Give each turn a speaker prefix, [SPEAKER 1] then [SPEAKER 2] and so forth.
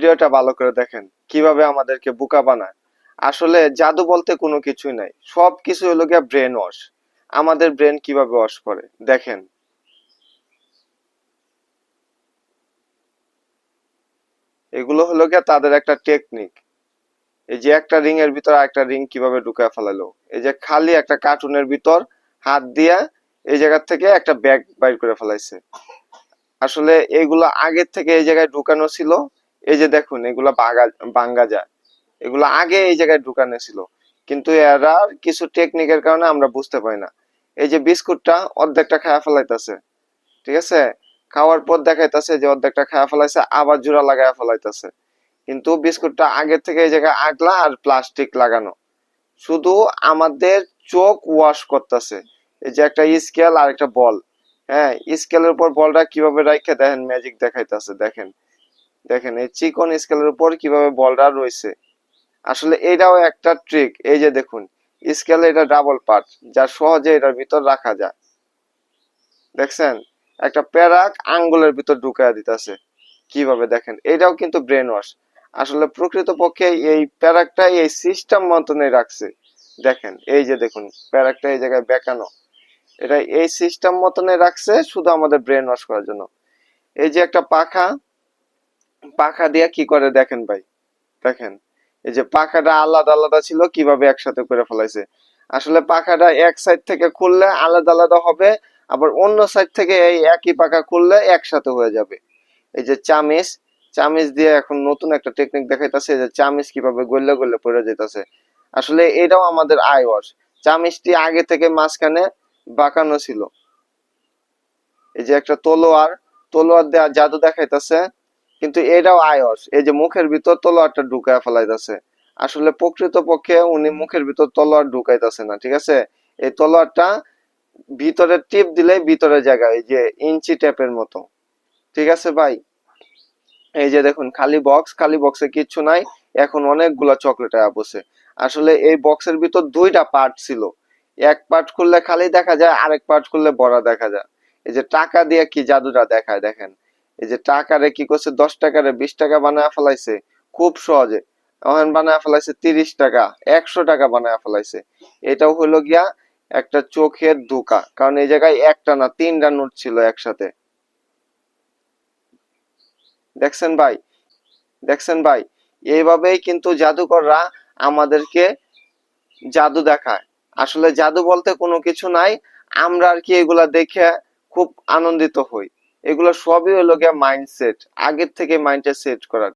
[SPEAKER 1] ভিডিওটা ভালো করে দেখেন কিভাবে আমাদেরকে বোকা বানায়। আসলে জাদু বলতে কোনো কিছুই নাই, সব কিছু হলো গিয়া ব্রেন ওয়াশ। আমাদের ব্রেন কিভাবে ওয়াশ করে দেখেন। এগুলো হলো গিয়া তাদের একটা টেকনিক। এই যে একটা রিং এর ভিতর আরেকটা রিং কিভাবে ঢুকায় ফেলালো, এই যে খালি একটা কার্টুনের ভিতর হাত দিয়া এই জায়গা থেকে একটা ব্যাগ বাইর করে ফেলাইছে। আসলে এগুলো আগের থেকে এই জায়গায় ঢুকানো ছিল। এই যে দেখুন এগুলা ভাঙ্গা যায়, এগুলো আগে এই জায়গায় ঢুকানো ছিল, কিন্তু এরা কিছু টেকনিকের কারণে আমরা বুঝতে পারি না। এই যে বিস্কুটটা অর্ধেকটা খায়া ফেলাইতেছে, ঠিক আছে, খাওয়ার পর দেখাইতেছে যে অর্ধেকটা খায়া ফেলাইছে, আবার জোড়া লাগায়া ফেলাইতেছে, কিন্তু বিস্কুটটা আগের থেকে এই জায়গায় আগলা আর প্লাস্টিক লাগানো। শুধু আমাদের চোখ ওয়াশ করতেছে। এই যে একটা স্কেল আর একটা বল, হ্যাঁ, স্কেলের উপর বলটা কিভাবে রাখে দেখেন, ম্যাজিক দেখাইতেছে দেখেন। দেখেন এই চিকন স্কেলের উপর কিভাবে বলটা রয়েছে। আসলে এটাও একটা ট্রিক। এই যে দেখুন স্কেলে এটা ডাবল পার্ট, যা সহজে এটার ভিতর রাখা যায়। দেখছেন একটা প্যারাক আঙ্গুলের ভিতর ঢুকাইয়া দিতেছে কিভাবে, দেখেন এটাও কিন্তু ব্রেন ওয়াশ। আসলে প্রকৃতপক্ষে এই প্যারাকটা এই সিস্টেম মতনই রাখছে। দেখেন এই যে দেখুন প্যারাকটা এই জায়গায় বেঁকানো, এটা এই সিস্টেম মতনই রাখছে শুধু আমাদের ব্রেন ওয়াশ করার জন্য। এই যে একটা পাখা, পাখা দিয়ে কি করে দেখেন ভাই, দেখেন এই যে পাখাটা আলাদা আলাদা ছিল কিভাবে একসাথে করে ফেলাইছে। আসলে পাখাটা এক সাইড থেকে খুললে আলাদা আলাদা হবে, আবার অন্য সাইড থেকে এই একই পাখা খুললে একসাথে হয়ে যাবে। এই যে চামিচ, চামিচ দিয়ে এখন নতুন একটা টেকনিক দেখাইতেছে যে চামিচ কিভাবে গলে গলে পড়ে যেতেছে। আসলে এটাও আমাদের আই ওয়াশ। চামিচটি আগে থেকে মাঝখানে বাঁকানো ছিল। এই যে একটা তলোয়ার, তলোয়ার দেওয়া জাদু দেখাইতেছে, কিন্তু এটাও আয়স। এই যে মুখের ভিতর তলোয়ারটা ঢুকায় ফেলাইতেছে। আসলে প্রকৃত পক্ষে উনি মুখের ভিতর তলোয়ার ঢুকাইতেছে না, ঠিক আছে, এই তলোয়ারটা ভিতরে টিপ দিলে ভিতরে জায়গা, এই যে ইঞ্চি টেপের মতো, ঠিক আছে ভাই। এই যে দেখুন খালি বক্স, খালি বক্সে কিচ্ছু নাই, এখন অনেকগুলা চকলেট বসে। আসলে এই বক্সের ভিতর দুইটা পার্ট ছিল, এক পার্ট খুললে খালি দেখা যায়, আরেক পার্ট খুললে ভরা দেখা যায়। এই যে টাকা দিয়ে কি জাদুটা দেখায় দেখেন। এই যে টাকারে কি করছে, 10 টাকারে 20 টাকা বানায় ফেলাইছে খুব সহজে। এখন বানায় ফেলাইছে 30 টাকা, 100 টাকা বানায় ফেলাইছে। এটাও হলো গিয়া একটা চোখের ধোঁকা, কারণ এই জায়গায় একটা না তিনটা নোট ছিল একসাথে। দেখছেন ভাই, দেখছেন ভাই, এইভাবেই কিন্তু জাদুকররা আমাদেরকে জাদু দেখায়। আসলে জাদু বলতে কোনো কিছু নাই, আমরা আর কি এগুলা দেখে খুব আনন্দিত হই। এগুলো সবই হলো গিয়ে মাইন্ডসেট, আগের থেকে মাইন্ডে সেট করা।